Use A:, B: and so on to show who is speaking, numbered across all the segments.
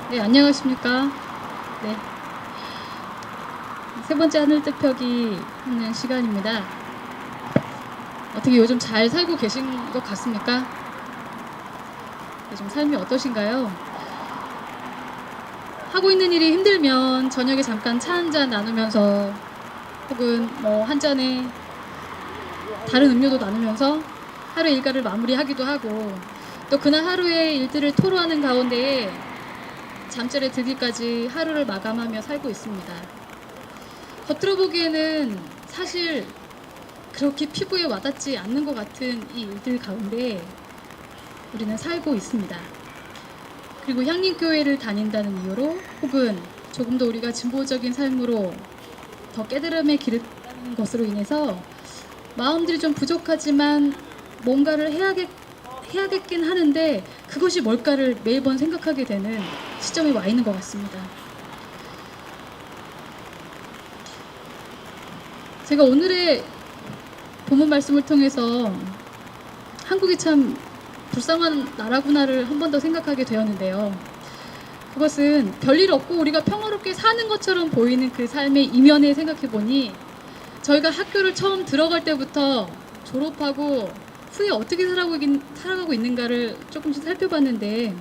A: 네, 안녕하십니까. 네, 세 번째 하늘 뜻펴기 하는 시간입니다. 어떻게 요즘 잘 살고 계신 것 같습니까? 요즘 삶이 어떠신가요? 하고 있는 일이 힘들면 저녁에 잠깐 차 한 잔 나누면서 혹은 뭐 한 잔에 다른 음료도 나누면서 하루 일과를 마무리하기도 하고 또 그날 하루의 일들을 토로하는 가운데에 잠자리에 들기까지 하루를 마감하며 살고 있습니다. 겉으로 보기에는 사실 그렇게 피부에 와닿지 않는 것 같은 이 일들 가운데 우리는 살고 있습니다. 그리고 향림교회를 다닌다는 이유로 혹은 조금 더 우리가 진보적인 삶으로 더 깨달음의 길을 가는 것으로 인해서 마음들이 좀 부족하지만 뭔가를 해야겠긴 하는데 그것이 뭘까를 매번 생각하게 되는 시점에 와 있는 것 같습니다. 제가 오늘의 본문 말씀을 통해서 한국이 참 불쌍한 나라구나를 한 번 더 생각하게 되었는데요. 그것은 별일 없고 우리가 평화롭게 사는 것처럼 보이는 그 삶의 이면에 생각해보니 저희가 학교를 처음 들어갈 때부터 졸업하고 후에 어떻게 살아가고 있는가를 조금씩 살펴봤는데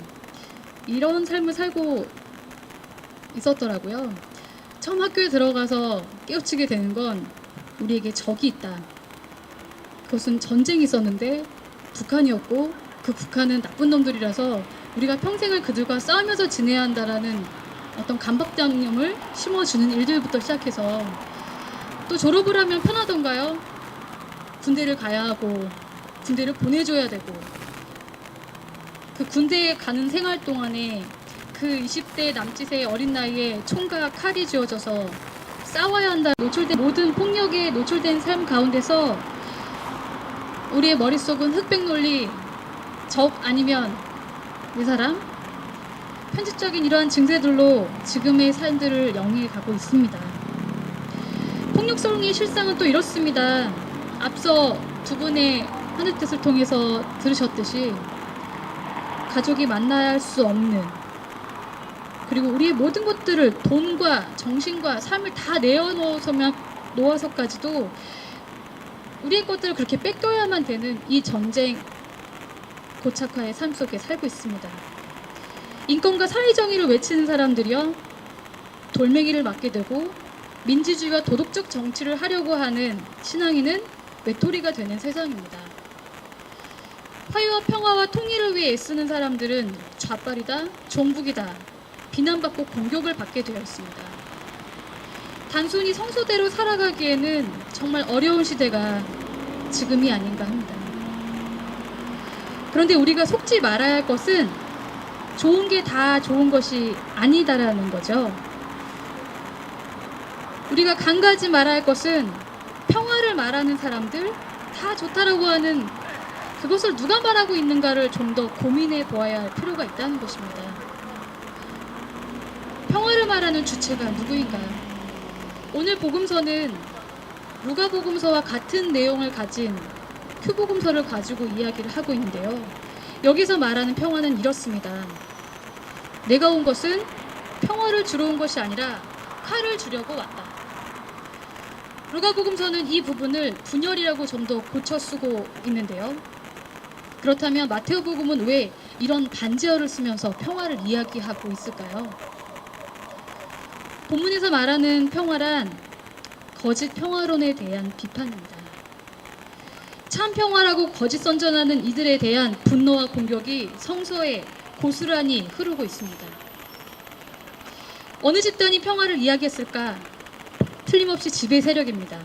A: 이런 삶을 살고 있었더라고요. 처음 학교에 들어가서 깨우치게 되는 건 우리에게 적이 있다. 그것은 전쟁이 있었는데 북한이었고 그 북한은 나쁜 놈들이라서 우리가 평생을 그들과 싸우면서 지내야 한다라는 어떤 강박관념을 심어주는 일들부터 시작해서 또 졸업을 하면 편하던가요? 군대를 가야 하고 군대를 보내줘야 되고 그 군대에 가는 생활 동안에 그 20대 남짓의 어린 나이에 총과 칼이 쥐어져서 싸워야 한다. 모든 폭력에 노출된 삶 가운데서 우리의 머릿속은 흑백 논리, 적 아니면 내 사람, 편집적인 이러한 증세들로 지금의 삶들을 영위해 가고 있습니다. 폭력성의 실상은 또 이렇습니다. 앞서 두 분의 하늘 뜻을 통해서 들으셨듯이 가족이 만날 수 없는 그리고 우리의 모든 것들을 돈과 정신과 삶을 다 놓아서까지도 우리의 것들을 그렇게 뺏겨야만 되는 이 전쟁 고착화의 삶 속에 살고 있습니다. 인권과 사회정의를 외치는 사람들이요 돌멩이를 맞게 되고 민주주의와 도덕적 정치를 하려고 하는 신앙인은 외톨이가 되는 세상입니다. 화해와 평화와 통일을 위해 애쓰는 사람들은 좌빨이다, 종북이다, 비난받고 공격을 받게 되어 있습니다. 단순히 성소대로 살아가기에는 정말 어려운 시대가 지금이 아닌가 합니다. 그런데 우리가 속지 말아야 할 것은 좋은 게 다 좋은 것이 아니다라는 거죠. 우리가 간과하지 말아야 할 것은 평화를 말하는 사람들 다 좋다라고 하는 그것을 누가 말하고 있는가를 좀 더 고민해 보아야 할 필요가 있다는 것입니다. 평화를 말하는 주체가 누구인가요? 오늘 복음서는 누가복음서와 같은 내용을 가진 표복음서를 가지고 이야기를 하고 있는데요. 여기서 말하는 평화는 이렇습니다. 내가 온 것은 평화를 주러 온 것이 아니라 칼을 주려고 왔다. 누가복음서는 이 부분을 분열이라고 좀 더 고쳐 쓰고 있는데요. 그렇다면 마테오복음은 왜 이런 반제어를 쓰면서 평화를 이야기하고 있을까요? 본문에서 말하는 평화란 거짓 평화론에 대한 비판입니다. 참 평화라고 거짓 선전하는 이들에 대한 분노와 공격이 성서에 고스란히 흐르고 있습니다. 어느 집단이 평화를 이야기했을까? 틀림없이 지배 세력입니다.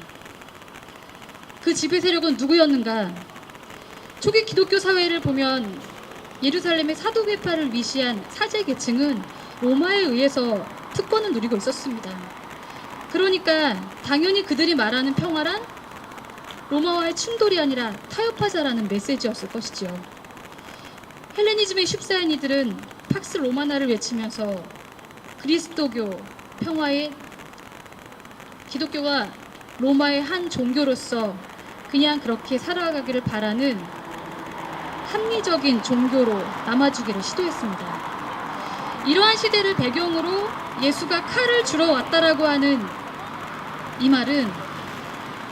A: 그 지배 세력은 누구였는가? 초기 기독교 사회를 보면 예루살렘의 사도계파를 위시한 사제 계층은 로마에 의해서 특권을 누리고 있었습니다. 그러니까 당연히 그들이 말하는 평화란 로마와의 충돌이 아니라 타협하자라는 메시지였을 것이지요. 헬레니즘에 휩싸인 이들은 팍스 로마나를 외치면서 그리스도교 평화의 기독교가 로마의 한 종교로서 그냥 그렇게 살아가기를 바라는 합리적인 종교로 남아주기를 시도했습니다. 이러한 시대를 배경으로 예수가 칼을 주러 왔다라고 하는 이 말은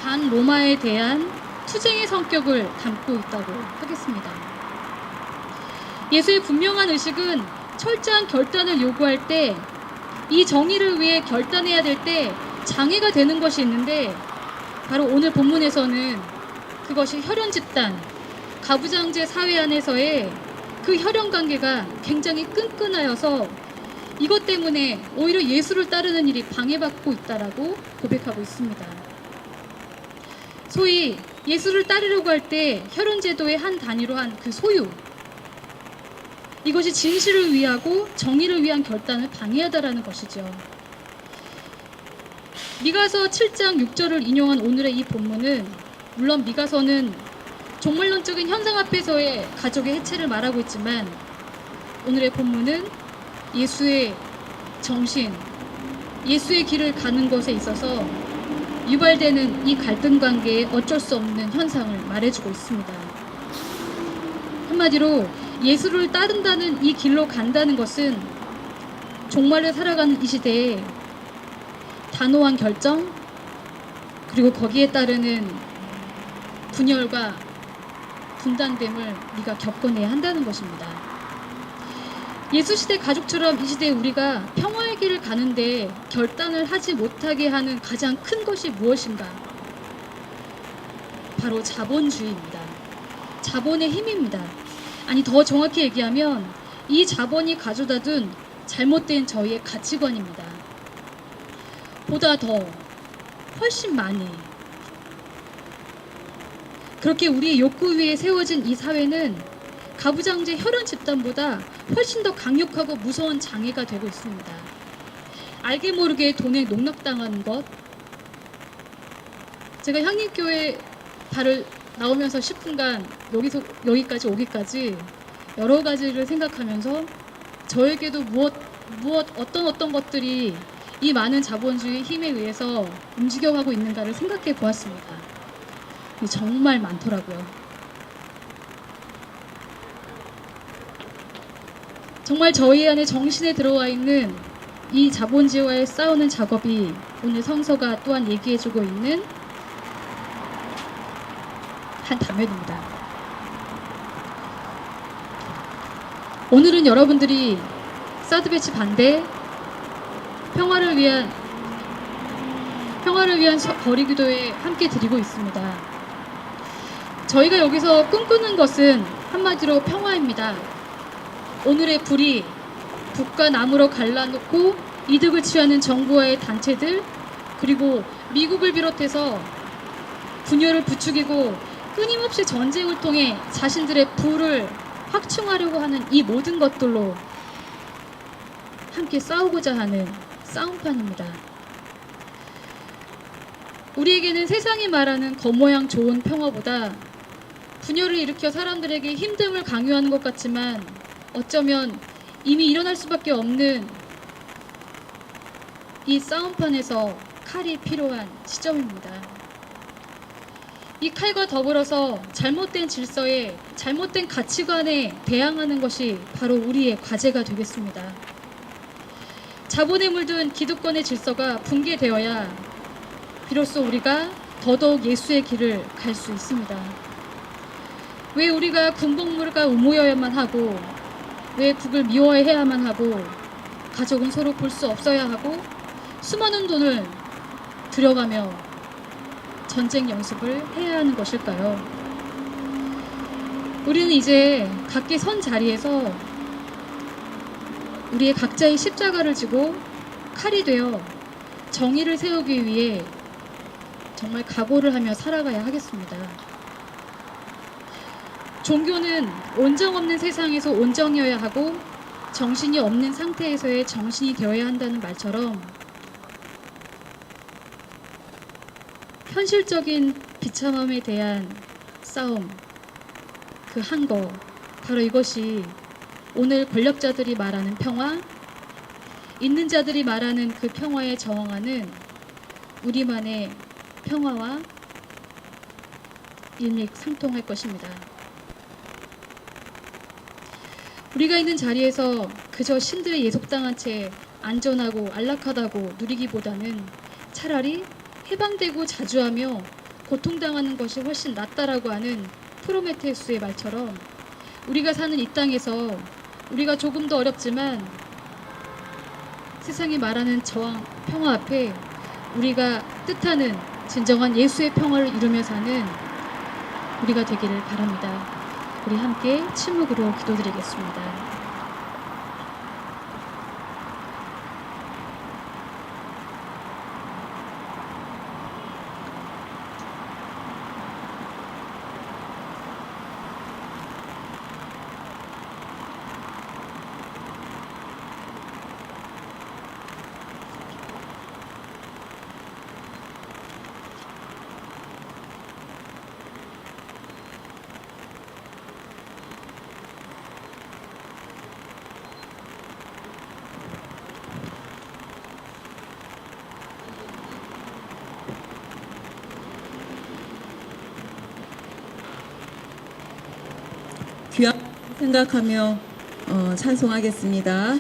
A: 반로마에 대한 투쟁의 성격을 담고 있다고 하겠습니다. 예수의 분명한 의식은 철저한 결단을 요구할 때, 이 정의를 위해 결단해야 될 때 장애가 되는 것이 있는데, 바로 오늘 본문에서는 그것이 혈연 집단, 가부장제 사회 안에서의 그 혈연 관계가 굉장히 끈끈하여서 이것 때문에 오히려 예수를 따르는 일이 방해받고 있다라고 고백하고 있습니다. 소위 예수를 따르려고 할 때 혈연 제도의 한 단위로 한 그 소유, 이것이 진실을 위하고 정의를 위한 결단을 방해하다라는 것이죠. 미가서 7장 6절을 인용한 오늘의 이 본문은, 물론 미가서는 종말론적인 현상 앞에서의 가족의 해체를 말하고 있지만, 오늘의 본문은 예수의 정신, 예수의 길을 가는 것에 있어서 유발되는 이 갈등 관계에 어쩔 수 없는 현상을 말해주고 있습니다. 한마디로 예수를 따른다는 이 길로 간다는 것은 종말을 살아가는 이 시대에 단호한 결정, 그리고 거기에 따르는 분열과 분단됨을 우리가 겪어내야 한다는 것입니다. 예수 시대 가족처럼 이 시대에 우리가 평화의 길을 가는데 결단을 하지 못하게 하는 가장 큰 것이 무엇인가? 바로 자본주의입니다. 자본의 힘입니다. 아니, 더 정확히 얘기하면 이 자본이 가져다 둔 잘못된 저희의 가치관입니다. 보다 더 훨씬 많이, 그렇게 우리의 욕구 위에 세워진 이 사회는 가부장제 혈연 집단보다 훨씬 더 강력하고 무서운 장애가 되고 있습니다. 알게 모르게 돈에 농락당하는 것, 제가 향림교회 발을 나오면서 10분간 여기서 여기까지 오기까지 여러 가지를 생각하면서 저에게도 어떤 것들이 이 많은 자본주의 힘에 의해서 움직여가고 있는가를 생각해 보았습니다. 정말 많더라고요. 정말 저희 안에 정신에 들어와 있는 이 자본주의와의 싸우는 작업이 오늘 성서가 또한 얘기해주고 있는 한 단면입니다. 오늘은 여러분들이 사드 배치 반대, 평화를 위한 거리기도에 함께 드리고 있습니다. 저희가 여기서 꿈꾸는 것은 한마디로 평화입니다. 오늘의 불이 북과 남으로 갈라놓고 이득을 취하는 정부와의 단체들, 그리고 미국을 비롯해서 분열을 부추기고 끊임없이 전쟁을 통해 자신들의 부를 확충하려고 하는 이 모든 것들로 함께 싸우고자 하는 싸움판입니다. 우리에게는 세상이 말하는 겉모양 좋은 평화보다 분열을 일으켜 사람들에게 힘듦을 강요하는 것 같지만 어쩌면 이미 일어날 수밖에 없는 이 싸움판에서 칼이 필요한 시점입니다. 이 칼과 더불어서 잘못된 질서에, 잘못된 가치관에 대항하는 것이 바로 우리의 과제가 되겠습니다. 자본에 물든 기득권의 질서가 붕괴되어야 비로소 우리가 더더욱 예수의 길을 갈 수 있습니다. 왜 우리가 군복무가 의무여야만 하고, 왜 북을 미워해야만 하고, 가족은 서로 볼 수 없어야 하고, 수많은 돈을 들여가며 전쟁 연습을 해야 하는 것일까요? 우리는 이제 각기 선 자리에서 우리의 각자의 십자가를 지고 칼이 되어 정의를 세우기 위해 정말 각오를 하며 살아가야 하겠습니다. 종교는 온정 없는 세상에서 온정이어야 하고 정신이 없는 상태에서의 정신이 되어야 한다는 말처럼 현실적인 비참함에 대한 싸움, 그 한 거, 바로 이것이 오늘 권력자들이 말하는 평화, 있는 자들이 말하는 그 평화에 저항하는 우리만의 평화와 일맥상통할 것입니다. 우리가 있는 자리에서 그저 신들의 예속당한 채 안전하고 안락하다고 누리기보다는 차라리 해방되고 자주하며 고통당하는 것이 훨씬 낫다라고 하는 프로메테우스의 말처럼 우리가 사는 이 땅에서 우리가 조금 더 어렵지만 세상이 말하는 저항, 평화 앞에 우리가 뜻하는 진정한 예수의 평화를 이루며 사는 우리가 되기를 바랍니다. 우리 함께 침묵으로 기도드리겠습니다.
B: 귀한 생각하며 찬송하겠습니다.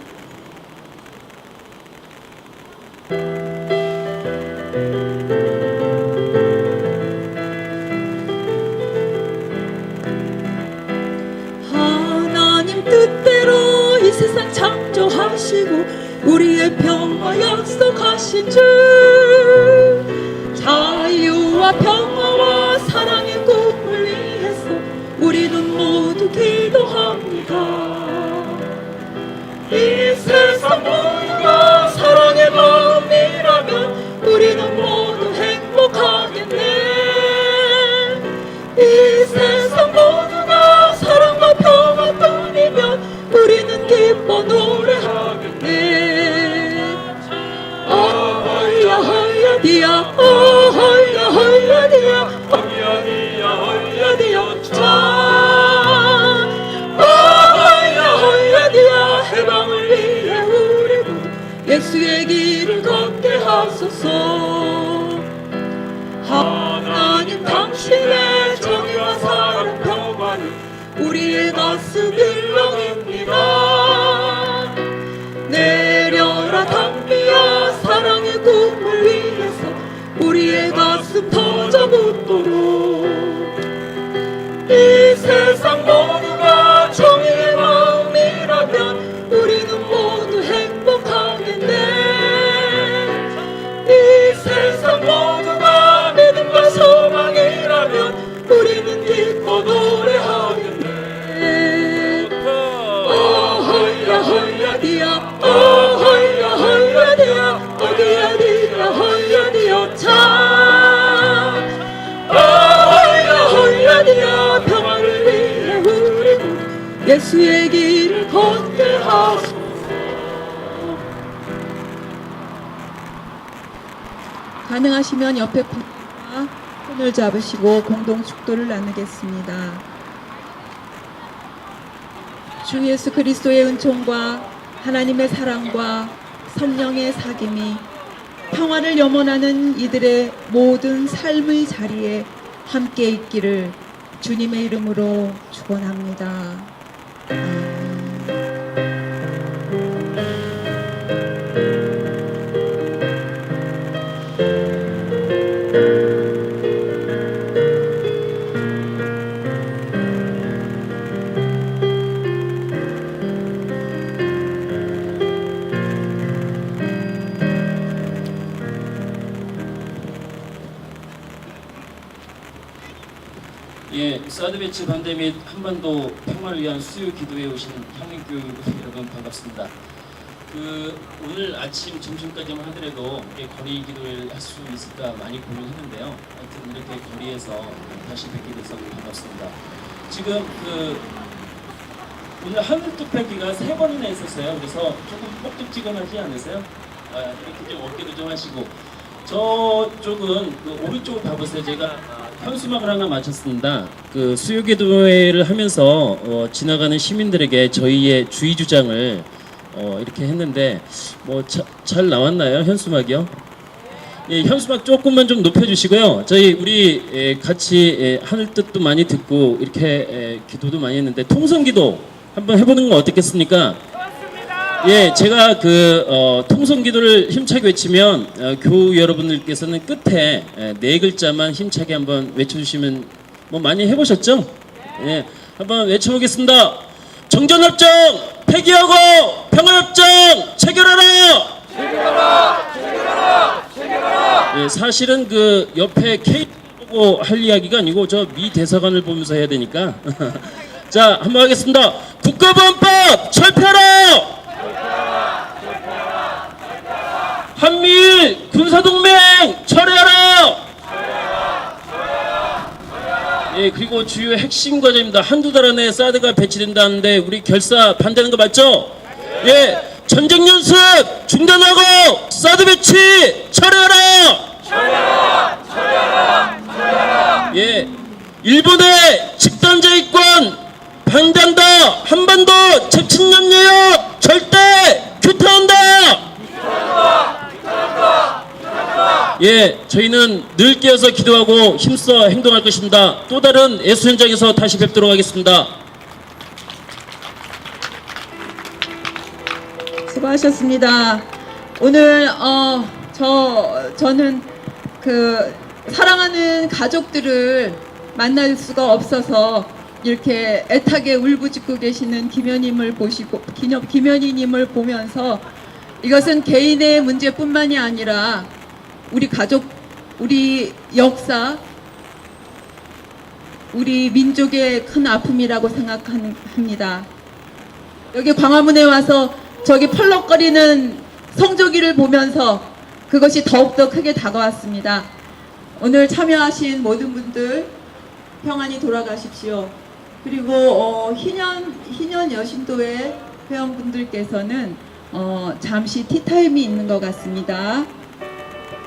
B: 하나님 뜻대로 이 세상 창조하시고 우리의 평화 약속하신 주, 자유와 평화와 사랑의 꿈을 위해서 우리는 모두 기도합니다. 이 세상 모두가 사랑의 마음이라면 우리는 모두 행복하겠네. 이 세상 모두가 사랑과 평화뿐이면 우리는 기뻐 노래하겠네. 헐야헐야디야 헐야헐야디야 헐야디야 헐야디야 자 헐야헐야디야 해방을 위해 우리 모두 예수의 길을 걷게 하소서. 하나님 당신의 정의와 사랑 평화는 우리의 가슴 일렁입니다. 내려라 담비야 사랑의 꿈을 위해서 우리의 가슴 터져 붙도록. 이 세상 모두가 정의의 마음이라면 우리는 모두 행복하겠네. 이 세상 모두가 믿음과 소망이라면 우리는 기뻐 노래하겠네. 헐야헐야디야 헐야헐야디야 어디야디야 헐야디야 자 헐야헐야디야 평화를 위해 우리 모두 예수의 길을 걷게 하소서. 가능하시면 옆에 분과 손을 잡으시고 공동 축도를 나누겠습니다. 주 예수 그리스도의 은총과 하나님의 사랑과 성령의 사귐이 평화를 염원하는 이들의 모든 삶의 자리에 함께 있기를 주님의 이름으로 축원합니다. 아멘.
C: 예, 사드 배치 반대 및 한반도 평화를 위한 수요 기도에 오신 향림교회 여러분 반갑습니다. 오늘 아침 점심까지만 하더라도 거리 기도를 할 수 있을까 많이 고민했는데요. 하여튼 이렇게 거리에서 다시 뵙게 돼서 반갑습니다. 지금 오늘 하늘 뚝배기가 3번이나 있었어요. 그래서 조금 뻑적지근하지 않으세요? 이렇게 좀 어깨도 좀 하시고. 저쪽은 오른쪽을 봐보세요. 제가 현수막을 하나 마쳤습니다. 수요기도회를 하면서 지나가는 시민들에게 저희의 주의 주장을 이렇게 했는데 잘 나왔나요? 현수막이요? 예, 현수막 조금만 좀 높여주시고요. 우리 같이 하늘 뜻도 많이 듣고 이렇게 기도도 많이 했는데 통성기도 한번 해보는 건 어떻겠습니까? 예, 제가 통성기도를 힘차게 외치면 교우 여러분들께서는 끝에 네 글자만 힘차게 한번 외쳐주시면 뭐 많이 해보셨죠? 예, 한번 외쳐보겠습니다. 정전협정 폐기하고 평화협정 체결하라! 예, 사실은 그 옆에 K 보고 할 이야기가 아니고 저 미 대사관을 보면서 해야 되니까. 자, 한번 하겠습니다. 국가보안법 철폐하라! 한미일 군사동맹 철회하라! 예, 그리고 주요 핵심 과제입니다. 한두 달 안에 사드가 배치된다는데 우리 결사 반대하는 거 맞죠? 예, 전쟁 연습 중단하고 사드 배치 철회하라! 예, 일본의 집단자 이권 반대한다! 한반도 재친년 내역 절대 규탄한다! 예, 저희는 늘 깨어서 기도하고 힘써 행동할 것입니다. 또 다른 예수 현장에서 다시 뵙도록 하겠습니다.
B: 수고하셨습니다. 오늘 저는 그 사랑하는 가족들을 만날 수가 없어서 이렇게 애타게 울부짖고 계시는 김현희님을 보면서 이것은 개인의 문제뿐만이 아니라 우리 가족, 우리 역사, 우리 민족의 큰 아픔이라고 생각합니다. 여기 광화문에 와서 저기 펄럭거리는 성조기를 보면서 그것이 더욱더 크게 다가왔습니다. 오늘 참여하신 모든 분들 평안히 돌아가십시오. 그리고 희년 여신도회 회원분들께서는 잠시 티타임이 있는 것 같습니다.